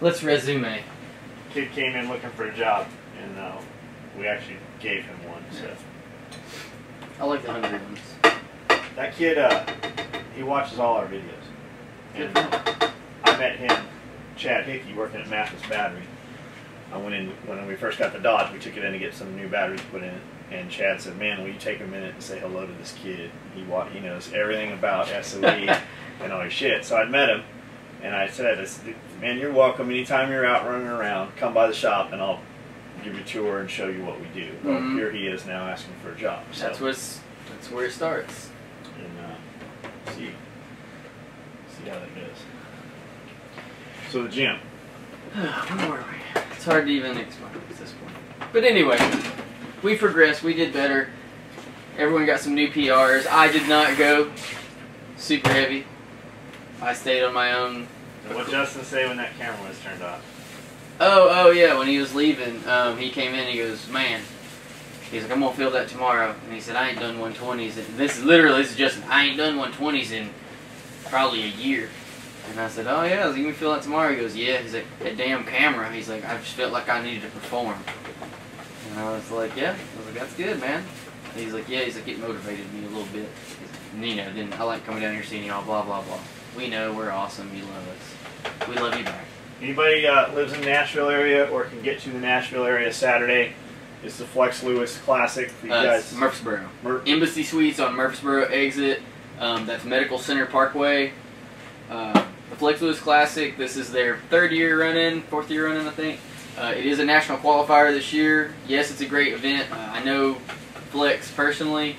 Let's resume. Kid came in looking for a job, and we actually gave him one. So I like the hungry ones. that kid, he watches all our videos. And I met him, Chad Hickey, working at Mathis Battery. I went in when we first got the Dodge. We took it in to get some new batteries put in, and Chad said, "Man, will you take a minute and say hello to this kid? He knows everything about SOE and all his shit." So I met him, and I said, "Man, you're welcome. Anytime you're out running around, come by the shop, and I'll give you a tour and show you what we do." Well, here he is now asking for a job. So. That's where it starts. And see how that goes. So the gym. Where were we? It's hard to even explain at this point. But anyway, we progressed. We did better. Everyone got some new PRs. I did not go super heavy. I stayed on my own. And what Justin say when that camera was turned off? Oh yeah, when he was leaving, he came in, he goes, "Man," he's like, "I'm gonna feel that tomorrow." And he said, "I ain't done 120s." And this is Justin. "I ain't done 120s in probably a year." And I said, "Oh yeah, you can feel that tomorrow." He goes, "Yeah." He's like, "That damn camera." He's like, "I just felt like I needed to perform." And I was like, "Yeah." I was like, "That's good, man." And he's like, "Yeah." He's like, "It motivated me a little bit." And, then I like coming down here seeing y'all, blah blah blah. We know we're awesome. You love us. We love you back. Anybody lives in the Nashville area or can get to the Nashville area Saturday, it's the Flex Lewis Classic for you guys. It's Murfreesboro. Embassy Suites on Murfreesboro exit. That's Medical Center Parkway. The Flex Lewis Classic, this is their fourth year running, I think. It is a national qualifier this year. Yes, it's a great event. I know Flex personally.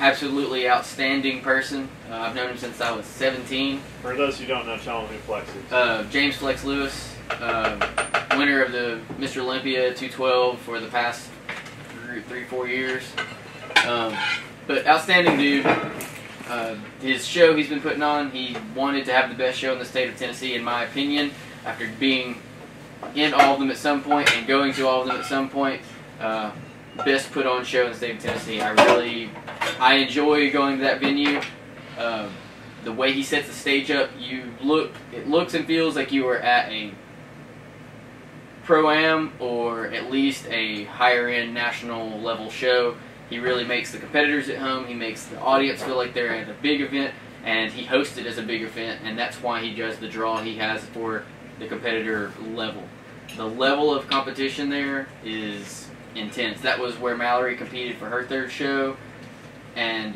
Absolutely outstanding person. I've known him since I was 17. For those who don't know, tell them who Flex is. James Flex Lewis, winner of the Mr. Olympia 212 for the past 3-4 years. But outstanding dude. His show he's been putting on, he wanted to have the best show in the state of Tennessee, in my opinion, after being in all of them at some point and going to all of them at some point. Best put on show in the state of Tennessee. I enjoy going to that venue. The way he sets the stage up, it looks and feels like you are at a Pro-Am or at least a higher end national level show. He really makes the competitors at home. He makes the audience feel like they're at a big event, and he hosts it as a big event, and that's why he does the draw he has for the competitor level. The level of competition there is intense. That was where Mallory competed for her third show, and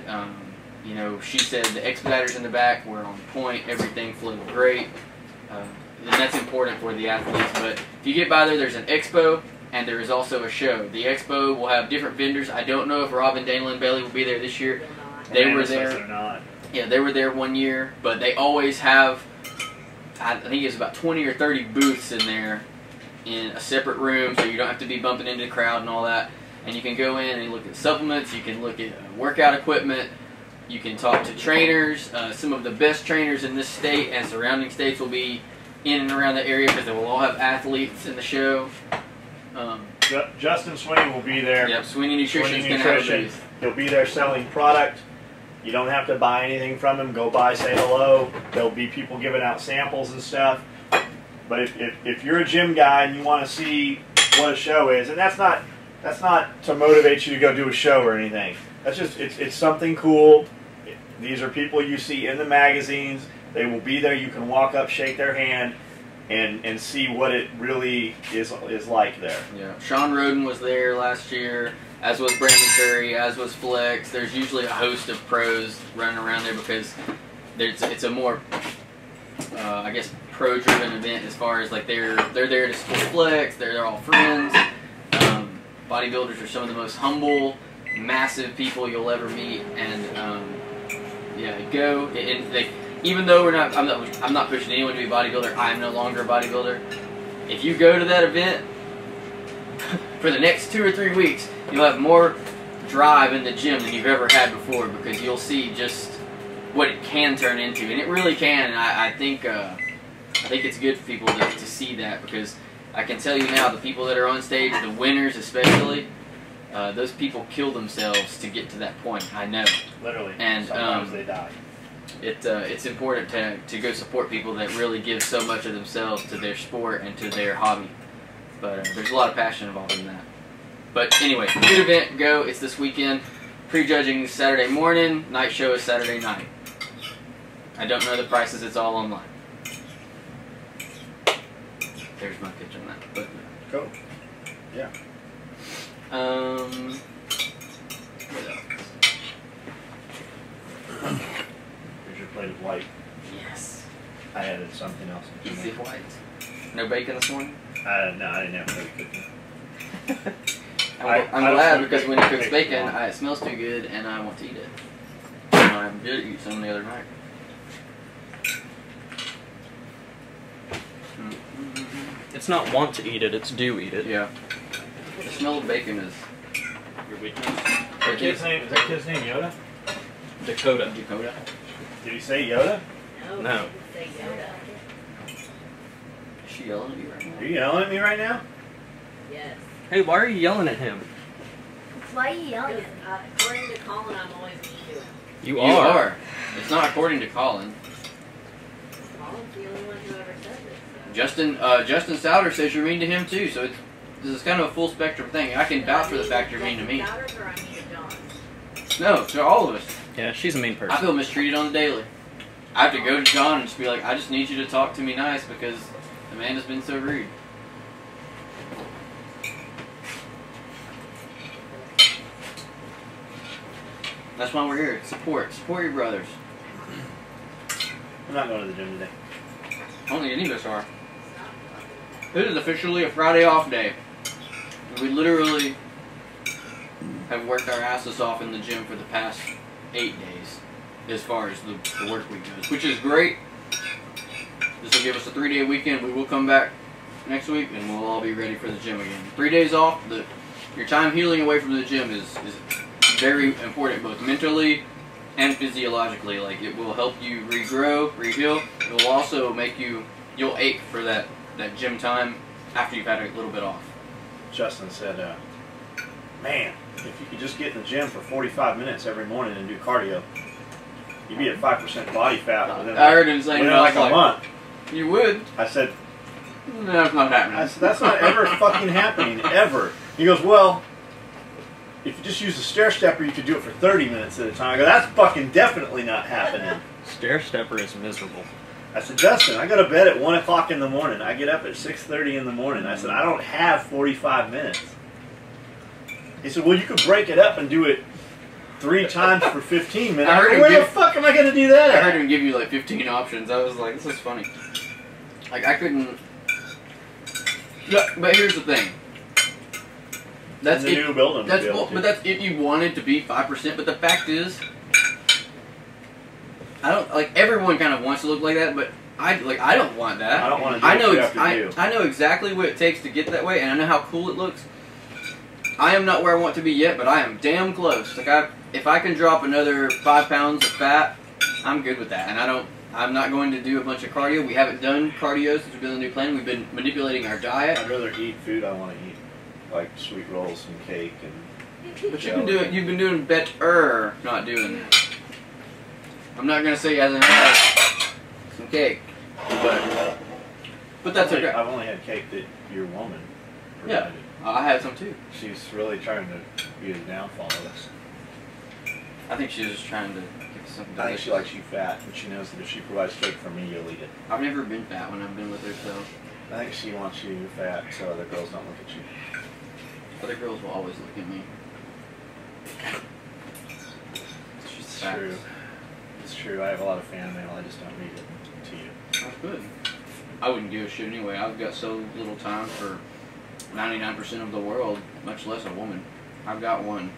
you know, she said the expediters in the back were on point. Everything flowed great, and that's important for the athletes. But if you get by there, there's an expo. And there is also a show. The expo will have different vendors. I don't know if Robin, Daniel, and Bailey will be there this year. They were there. Yeah, they were there one year. But they always have, I think it's about 20 or 30 booths in there in a separate room, so you don't have to be bumping into the crowd and all that. And you can go in and look at supplements. You can look at workout equipment. You can talk to trainers. Some of the best trainers in this state and surrounding states will be in and around the area because they will all have athletes in the show. Justin Sweeney will be there. Yep, Sweeney Nutrition's going to have a booth. He'll be there selling product. You don't have to buy anything from him. Go by, say hello. There'll be people giving out samples and stuff. But if you're a gym guy and you want to see what a show is, and that's not to motivate you to go do a show or anything. That's just it's something cool. These are people you see in the magazines. They will be there. You can walk up, shake their hand, and see what it really is like there. Yeah, Sean Roden was there last year, as was Brandon Curry, as was Flex. There's usually a host of pros running around there because it's a more, I guess, pro-driven event as far as like they're there to support Flex. They're all friends. Bodybuilders are some of the most humble, massive people you'll ever meet, and yeah, go and even though I'm not pushing anyone to be a bodybuilder. I'm no longer a bodybuilder. If you go to that event for the next 2 or 3 weeks, you'll have more drive in the gym than you've ever had before because you'll see just what it can turn into, and it really can. And I think it's good for people to see that because I can tell you now, the people that are on stage, the winners especially, those people kill themselves to get to that point. I know. Literally. And sometimes they die. it's important to go support people that really give so much of themselves to their sport and to their hobby. But there's a lot of passion involved in that. But anyway, good event. Go. It's this weekend. Prejudging Saturday morning. Night show is Saturday night. I don't know the prices. It's all online. There's my pitch on that. But Cool. Yeah. What else? Here's your plate of white. Yes. I added something else. Easy white. No bacon this morning? No, I didn't have any cooking. I'm glad because when he cooks bacon, it smells too good and I want to eat it. I did eat some the other night. It's not want to eat it, it's do eat it. Yeah. The smell of bacon is Your weakness. Is that kid's name Yoda? Dakota. Dakota. Did he say Yoda? No. Say Yoda. Is she yelling at you right now? Are you yelling at me right now? Yes. Hey, why are you yelling at him? Why are you yelling? Because according to Colin, I'm always mean to him. You You are. are. It's not according to Colin. Colin's the only one who ever says it. So. Justin Souter says you're mean to him too, so this is kind of a full spectrum thing. I can vouch for the fact you're mean to me. Doubters or I mean to John? No, to all of us. Yeah, she's a mean person. I feel mistreated on the daily. I have to go to John and just be like, I just need you to talk to me nice because Amanda's been so rude. That's why we're here. Support your brothers. I'm not going to the gym today. I don't think any of us are. This is officially a Friday off day. We literally have worked our asses off in the gym for the past 8 days as far as the work week goes, which is great. This will give us a 3-day weekend. We will come back next week and we'll all be ready for the gym again. 3 days off, your time healing away from the gym is very important, both mentally and physiologically. Like, it will help you regrow, reheal. It will also make you'll ache for that gym time after you've had a little bit off. Justin said, man, if you could just get in the gym for 45 minutes every morning and do cardio, you'd be at 5% body fat within, I heard him saying within that, I like was a month. You would? I said, No, that's not happening. I said, that's not ever fucking happening, ever. He goes, well, if you just use the stair stepper, you could do it for 30 minutes at a time. I go, that's fucking definitely not happening. Stair stepper is miserable. I said, Justin, I go to bed at 1 o'clock in the morning. I get up at 6:30 in the morning. I said, I don't have 45 minutes. He said, well, you could break it up and do it 3 times for 15 minutes. I heard him Where the give- fuck am I going to do that I at? heard him give you like 15 options. I was like, this is funny. Like, I couldn't. Yeah, but here's the thing. That's In the if, new building. that's we'll be able well, to. but that's if you wanted to be 5%. But the fact is, I don't like everyone kind of wants to look like that, but I don't want that. I don't want to do I what know you have to do. I know exactly what it takes to get that way, and I know how cool it looks. I am not where I want to be yet, but I am damn close. Like if I can drop another 5 pounds of fat, I'm good with that. And I'm not going to do a bunch of cardio. We haven't done cardio since we've been on the new plan. We've been manipulating our diet. I'd rather eat food I want to eat, like sweet rolls and cake and. But you've been doing better not doing that. I'm not gonna say you hasn't had some cake, but that's okay. I've only had cake that your woman Yeah. provided. I had some too. She's really trying to be the downfall of us. I think she was just trying to get something. I think she likes you fat, and she knows that if she provides cake for me, you'll eat it. I've never been fat when I've been with her, so I think she wants you fat so other girls don't look at you. other girls will always look at me. She's It's fat. true. It's true. I have a lot of fan mail. I just don't read it to you. That's good. I wouldn't give a shit anyway. I've got so little time for 99% of the world, much less a woman. I've got one.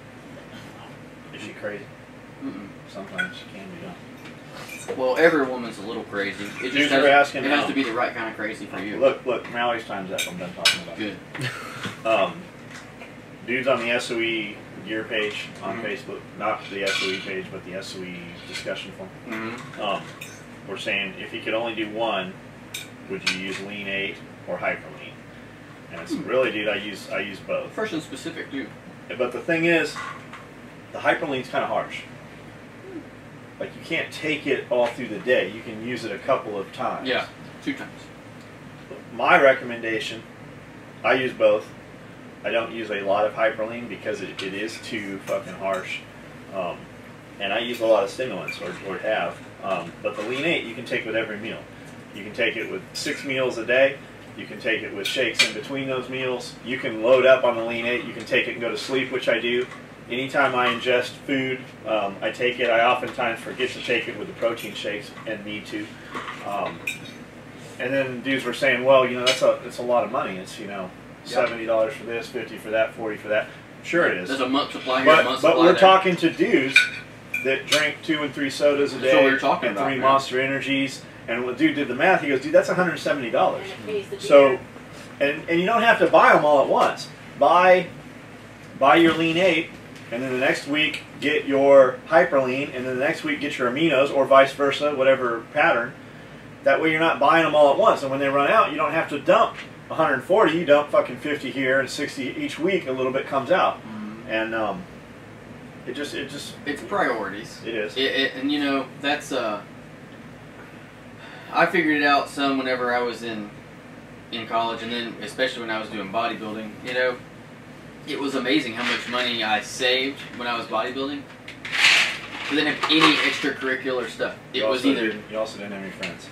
Is she crazy? Mm-mm. Sometimes she can be, huh? Well, every woman's a little crazy. It Dudes just are asking it has now. to be the right kind of crazy for you. Look, Mallory's time's up. I'm done talking about it. Good. Dudes on the SOE gear page on Mhm. Facebook, not the SOE page, but the SOE discussion forum. Mm-hmm. We're saying if you could only do one, would you use Lean 8 or Hyperlean? And it's really, dude, I use both. Person specific too. But the thing is, the Hyperlean's kind of harsh. like you can't take it all through the day. You can use it a couple of times. Yeah, 2 times. My recommendation, I use both. I don't use a lot of hyperlean because it is too fucking harsh. And I use a lot of stimulants, or have. But the Lean 8 you can take with every meal. You can take it with 6 meals a day. You can take it with shakes in between those meals. You can load up on the Lean 8. You can take it and go to sleep, which I do. Anytime I ingest food, I take it. I oftentimes forget to take it with the protein shakes and need to. And then dudes were saying, well, you know, it's a lot of money. It's, you know, $70 for this, $50 for that, $40 for that. Sure it is. There's a month supply here, a month supply but we're there. talking to dudes that drink 2 and 3 sodas a That's what day we were talking and about, 3 man. Monster Energies. And when the dude did the math, he goes, dude, that's $170. And it pays the So, beer. and you don't have to buy them all at once. Buy your Lean 8, and then the next week get your Hyperlean, and then the next week get your aminos, or vice versa, whatever pattern. That way you're not buying them all at once, and when they run out, you don't have to dump 140. You dump fucking 50 here and 60 each week. A little bit comes out, and it just It's priorities. it is. And you know, that's I figured it out some whenever I was in college, and then especially when I was doing bodybuilding. You know, it was amazing how much money I saved when I was bodybuilding. I didn't have any extracurricular stuff. It was either You also didn't have any friends.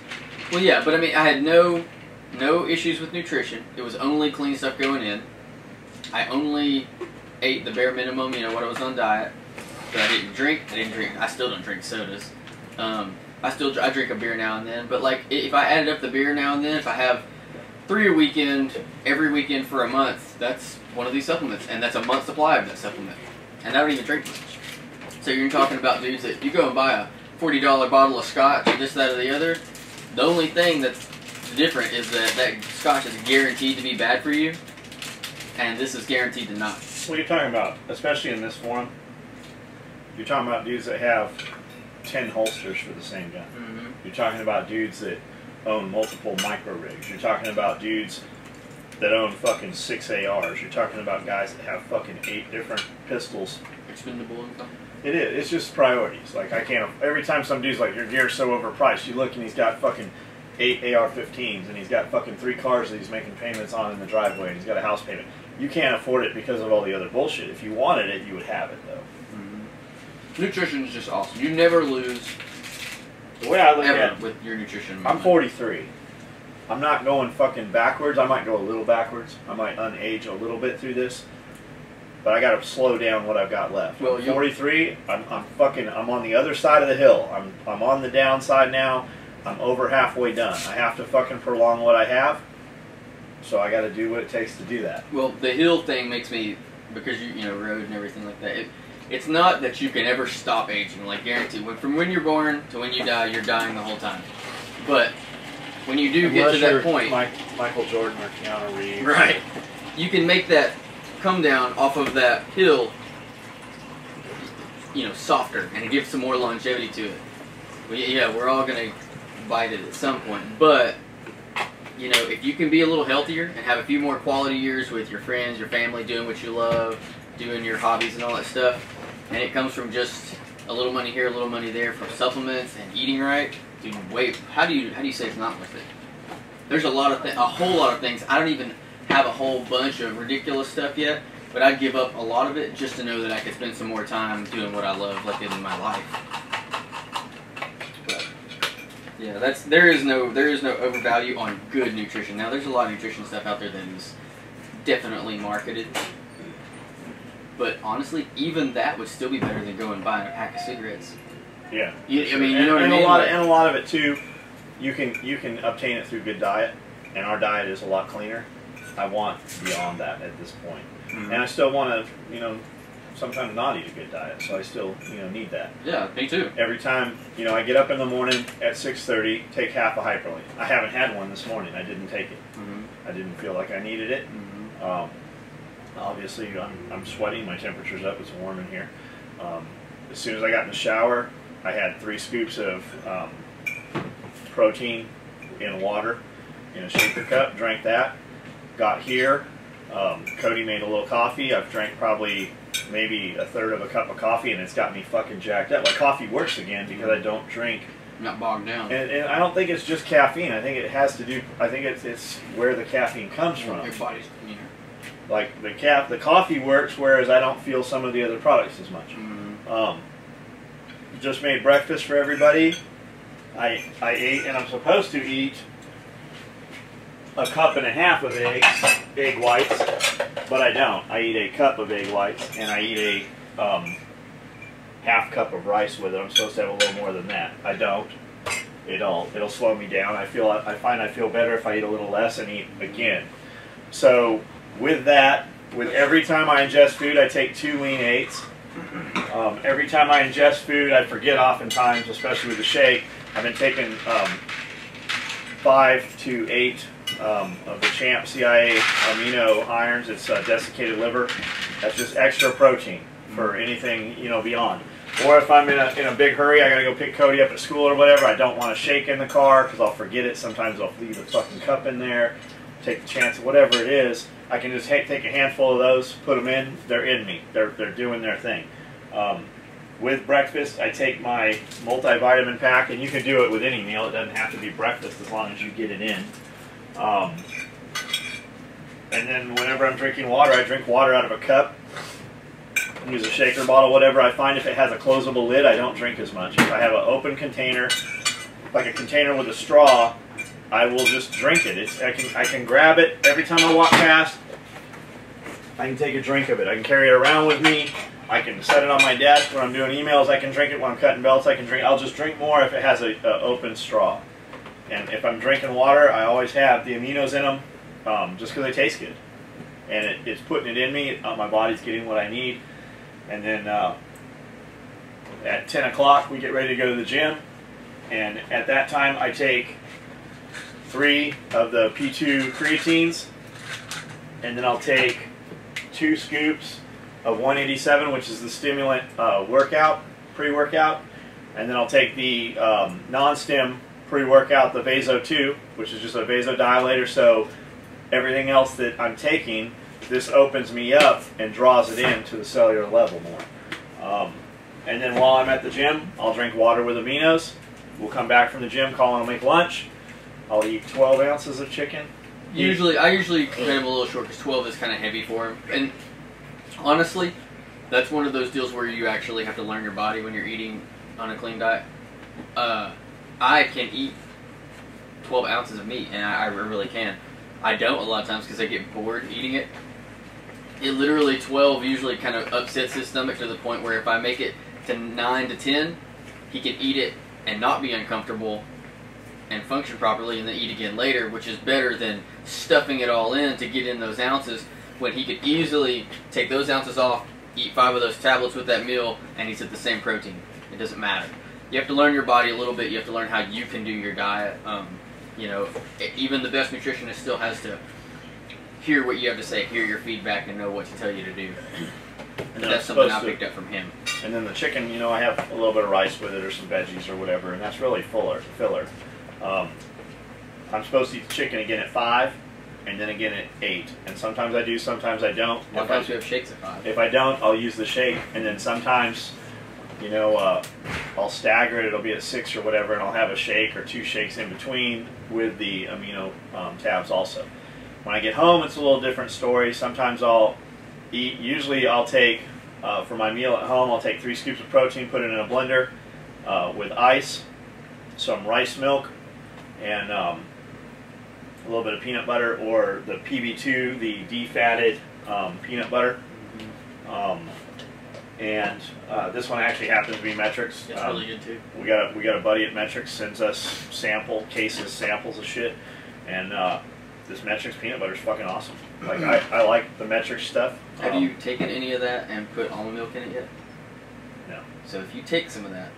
well, yeah, but I mean, I had no issues with nutrition. It was only clean stuff going in. I only ate the bare minimum. You know, what I was on diet. But I didn't drink. I still don't drink sodas. I drink a beer now and then, but like if I added up the beer now and then, if I have 3 a weekend, every weekend for a month, that's one of these supplements, and that's a month supply of that supplement. And I don't even drink much. So you're talking about dudes that you go and buy a $40 bottle of scotch or this, that, or the other. The only thing that's different is that scotch is guaranteed to be bad for you, and this is guaranteed to not. What are you talking about? Especially in this forum, you're talking about dudes that have 10 holsters for the same gun. Mm-hmm. You're talking about dudes that own multiple micro rigs. You're talking about dudes that own fucking 6 ARs. You're talking about guys that have fucking 8 different pistols. Expendable income. It is. It's just priorities. Like, I can't. Every time some dude's like, your gear's so overpriced, you look and he's got fucking 8 AR-15s, and he's got fucking 3 cars that he's making payments on in the driveway, and he's got a house payment. You can't afford it because of all the other bullshit. If you wanted it, you would have it, though. Nutrition is just awesome. You never lose The way I look ever at it, with your nutrition. I'm 43. I'm not going fucking backwards. I might go a little backwards. I might unage a little bit through this. But I got to slow down what I've got left. Well, I'm 43. I'm on the other side of the hill. I'm on the downside now. I'm over halfway done. I have to fucking prolong what I have. So I got to do what it takes to do that. Well, the hill thing makes me, because you know, road and everything like that. It's not that you can ever stop aging, like guaranteed. From when you're born to when you die, you're dying the whole time. But when you do get to that point, Michael Jordan or Keanu Reeves, right, you can make that come down off of that hill, you know, softer and give some more longevity to it. Well, yeah, we're all gonna bite it at some point, but you know, if you can be a little healthier and have a few more quality years with your friends, your family, doing what you love, doing your hobbies and all that stuff, and it comes from just a little money here, a little money there from supplements and eating right, dude, wait, how do you say it's not worth it? There's a whole lot of things. I don't even have a whole bunch of ridiculous stuff yet, but I'd give up a lot of it just to know that I could spend some more time doing what I love, like in my life. But yeah, there is no overvalue on good nutrition. Now there's a lot of nutrition stuff out there that is definitely marketed, but honestly, even that would still be better than going and buying a pack of cigarettes. Yeah, I mean, you know what I mean? And a lot of it too, you can obtain it through good diet, and our diet is a lot cleaner. I want beyond that at this point, and I still want to, you know, sometimes not eat a good diet, so I still, you know, need that. Yeah, me too. Every time, you know, I get up in the morning at 6:30, take half a Hyperlean. I haven't had one this morning. I didn't take it. I didn't feel like I needed it. Obviously, I'm sweating. My temperature's up. It's warm in here. As soon as I got in the shower, I had 3 scoops of protein in water in a shaker cup. Drank that. Got here, Cody made a little coffee. I've drank probably maybe a third of a cup of coffee, and it's got me fucking jacked up. Like, coffee works again because I don't drink. Not bogged down. And I don't think it's just caffeine. I think it has to do. I think it's where the caffeine comes from. Your body's, you know. Like the coffee works, whereas I don't feel some of the other products as much. Just made breakfast for everybody. I ate, and I'm supposed to eat a cup and a half of egg whites, but I don't. I eat a cup of egg whites, and I eat a half cup of rice with it. I'm supposed to have a little more than that. I don't. It'll slow me down. I find I feel better if I eat a little less and eat again. So with that, with every time I ingest food, I take 2 lean 8s. Every time I ingest food, I forget oftentimes, especially with the shake. I've been taking 5 to 8 of the Champ CIA amino irons. It's desiccated liver. That's just extra protein for anything, you know, beyond. Or if I'm in a big hurry, I gotta go pick Cody up at school or whatever, I don't want to shake in the car because I'll forget it. Sometimes I'll leave a fucking cup in there, take the chance of whatever it is. I can just take a handful of those, put them in, they're in me. They're doing their thing. With breakfast, I take my multivitamin pack, and you can do it with any meal. It doesn't have to be breakfast as long as you get it in. And then whenever I'm drinking water, I drink water out of a cup. Use a shaker bottle, whatever. I find if it has a closable lid, I don't drink as much. If I have an open container, like a container with a straw, I will just drink it. I can grab it every time I walk past. I can take a drink of it. I can carry it around with me. I can set it on my desk when I'm doing emails. I can drink it when I'm cutting belts. I can drink. I'll just drink more if it has a open straw. And if I'm drinking water, I always have the aminos in them, just because they taste good. And it's putting it in me. My body's getting what I need. And then at 10 o'clock, we get ready to go to the gym. And at that time, I take 3 of the P2 creatines. And then I'll take 2 scoops of 187, which is the stimulant pre-workout. And then I'll take the non-stim pre-workout, the Vaso 2, which is just a vasodilator. So everything else that I'm taking, this opens me up and draws it in to the cellular level more. And then while I'm at the gym, I'll drink water with aminos. We'll come back from the gym, call and make lunch. I'll eat 12 ounces of chicken. I usually cut him a little short because 12 is kind of heavy for him. And honestly, that's one of those deals where you actually have to learn your body when you're eating on a clean diet. I can eat 12 ounces of meat, and I really can. I don't a lot of times because I get bored eating it. It literally, 12 usually kind of upsets his stomach to the point where if I make it to 9 to 10, he can eat it and not be uncomfortable and function properly and then eat again later, which is better than stuffing it all in to get in those ounces when he could easily take those ounces off, eat 5 of those tablets with that meal, and he's at the same protein. It doesn't matter. You have to learn your body a little bit. You have to learn how you can do your diet. You know, even the best nutritionist still has to hear what you have to say, hear your feedback, and know what to tell you to do. And that's something I picked up from him. And then the chicken, you know, I have a little bit of rice with it or some veggies or whatever, and that's really filler. I'm supposed to eat the chicken again at 5, and then again at 8. And sometimes I do, sometimes I don't. Sometimes we have shakes at 5. If I don't, I'll use the shake, and then sometimes, you know, I'll stagger it. It'll be at 6 or whatever, and I'll have a shake or 2 shakes in between with the amino tabs also. When I get home, it's a little different story. Sometimes I'll eat. Usually, I'll take for my meal at home. I'll take 3 scoops of protein, put it in a blender with ice, some rice milk, and a little bit of peanut butter, or the PB2, the defatted peanut butter. And this one actually happens to be Metrics. It's really good too. We got a buddy at Metrics sends us samples of shit, and this Metrics peanut butter is fucking awesome. Like I like the Metrics stuff. Have you taken any of that and put almond milk in it yet? No. So if you take some of that,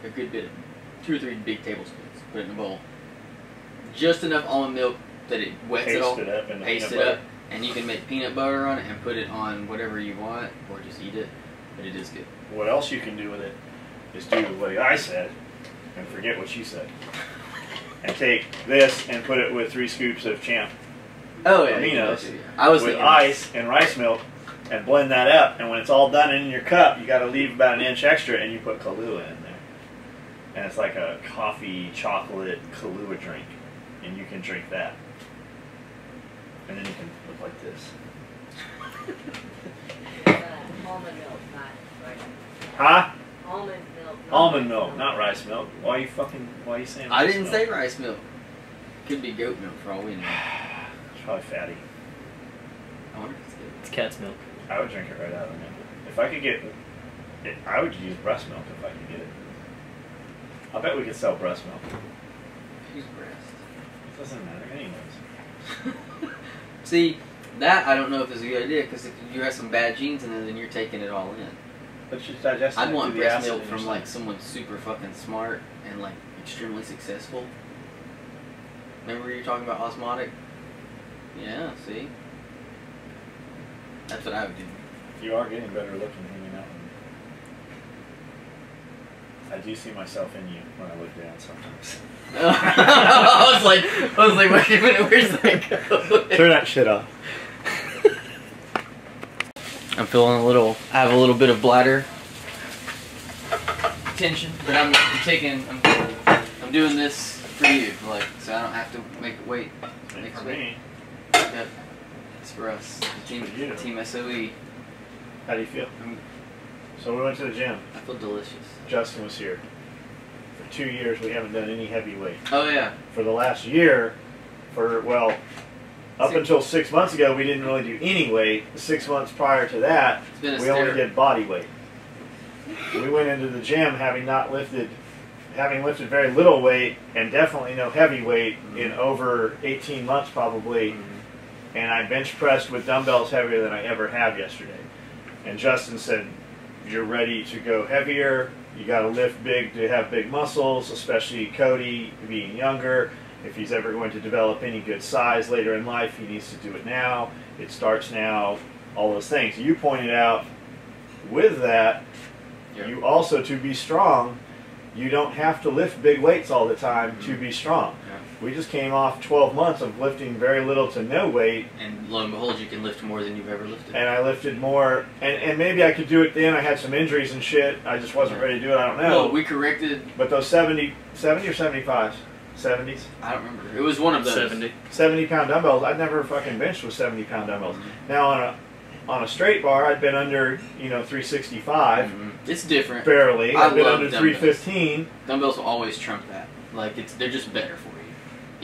a good bit, 2 or 3 big tablespoons, put it in a bowl. Just enough almond milk that it wets it all, paste it up, and you can make peanut butter on it and put it on whatever you want, or just eat it. But it is good. What else you can do with it is do what I said and forget what she said. And take this and put it with 3 scoops of Champ Oh yeah, aminos yeah. I was with thinking ice and rice milk, and blend that up. And when it's all done in your cup, you got to leave about an inch extra, and you put Kahlua in there. And it's like a coffee chocolate Kahlua drink, and you can drink that. And then you can look like this. Almond milk, not rice. Huh? Almond milk. Almond milk, not rice milk. Why are you saying rice I didn't milk? say rice milk. Could be goat milk for all we know. It's probably fatty. I wonder if it's good. It's cat's milk. I would drink it right out of the milk. If I could get it, I would use breast milk if I could get it. I bet we could sell breast milk. Who's breast? It doesn't matter anyways. See, that I don't know if is a good idea because if you have some bad genes in there, then you're taking it all in. But it's just digesting. I'd it want through the breast acid milk in your from like stomach. someone super fucking smart and like extremely successful. Remember you were talking about osmotic? Yeah, see? That's what I would do. You are getting better looking hanging out with me. I do see myself in you when I look down sometimes. I was like, wait a minute, where's that go? Turn that shit off. I'm feeling I have a little bit of bladder tension, but I'm doing this for you, like, so I don't have to make it wait. And for me, Yep. It's for us. Team For you. Team SOE. how do you feel? I'm- So we went to the gym. I feel delicious. Justin was here. For 2 years, we haven't done any heavy weight. Oh yeah. For the last year, up until 6 months ago, we didn't really do any weight. The 6 months prior to that, It's been a we only stare. did body weight. We went into the gym having lifted very little weight and definitely no heavy weight in over 18 months probably. And I bench pressed with dumbbells heavier than I ever have yesterday. And Justin said, "You're ready to go heavier. You got to lift big to have big muscles, especially Cody being younger. If he's ever going to develop any good size later in life, he needs to do it now. It starts now, all those things." You pointed out with that, Yep. you also, to be strong, you don't have to lift big weights all the time to be strong. Yeah. We just came off 12 months of lifting very little to no weight, And lo and behold, you can lift more than you've ever lifted. and I lifted more, and maybe I could do it then. I had some injuries and shit. I just wasn't ready to do it. I don't know. Well, we corrected. But those 70 or 75s? 70s? I don't remember. It was one of those. 70. 70-pound dumbbells. I'd never fucking benched with 70-pound dumbbells. Mhm. Now on a straight bar, I'd been under 365 Mhm. It's different. barely. I I've been love under dumbbells. 315. Dumbbells will always trump that. Like they're just better for you.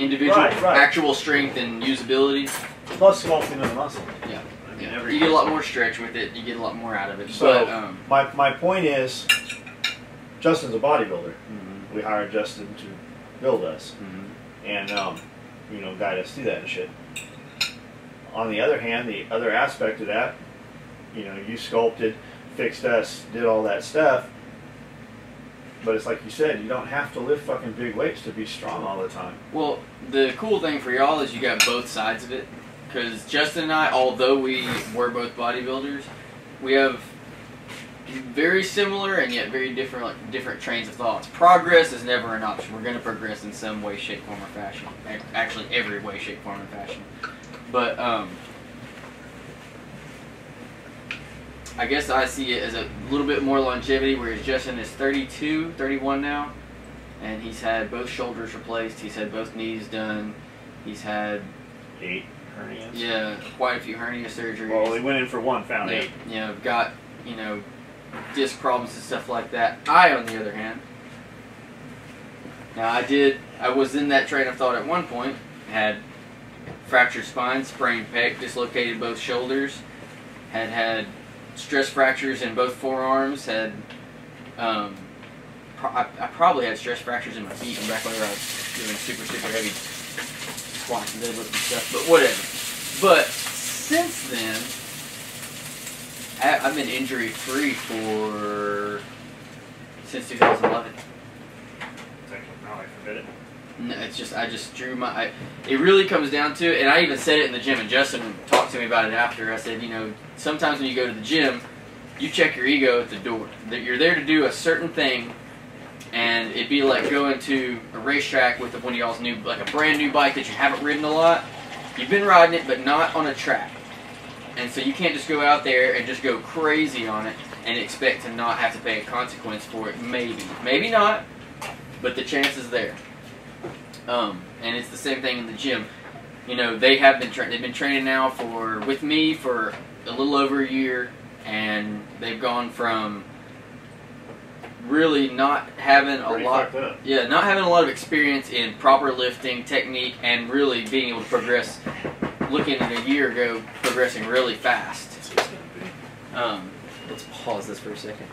Individual, Right. actual strength and usability. Plus sculpting of the muscle. Yeah. I mean, Yeah. You get a lot more stretch with it. You get a lot more out of it. So but my point is, Justin's a bodybuilder. mhm. We hired Justin to build us Mhm. and guide us through that and shit. On the other hand, the other aspect of that, you sculpted, fixed us, did all that stuff. But it's like you said, you don't have to lift fucking big weights to be strong all the time. Well, the cool thing for y'all is you got both sides of it. Because Justin and I, although we were both bodybuilders, we have very similar and yet very different trains of thoughts. Progress is never an option. We're going to progress in some way, shape, form, or fashion. Actually, every way, shape, form, and fashion. But I guess I see it as a little bit more longevity, whereas Justin is 32, 31 now, and he's had both shoulders replaced, he's had both knees done, he's had 8 hernias. yeah, quite a few hernia surgeries. Well, we went in for one, found 8. Got disc problems and stuff like that. I, on the other hand, now I was in that train of thought at one point, had fractured spine, sprained pec, dislocated both shoulders, had stress fractures in both forearms, had I probably had stress fractures in my feet and back whenever I was doing super heavy squats and deadlifts and stuff, but whatever. But since then, I've been injury free since 2011. Now I forbid it. No, it's just I just drew my. It really comes down to it, and I even said it in the gym. And Justin talked to me about it after. I said, sometimes when you go to the gym, you check your ego at the door. That you're there to do a certain thing, and it'd be like going to a racetrack with one of y'all's new, like a brand new bike that you haven't ridden a lot. You've been riding it, but not on a track. And so you can't just go out there and just go crazy on it and expect to not have to pay a consequence for it. Maybe. Maybe not, but the chance is there. And it's the same thing in the gym. You know, they've been training now with me for a little over a year, and they've gone from really not having not having a lot of experience in proper lifting technique, and really being able to progress. Looking at a year ago, progressing really fast. Let's pause this for a second.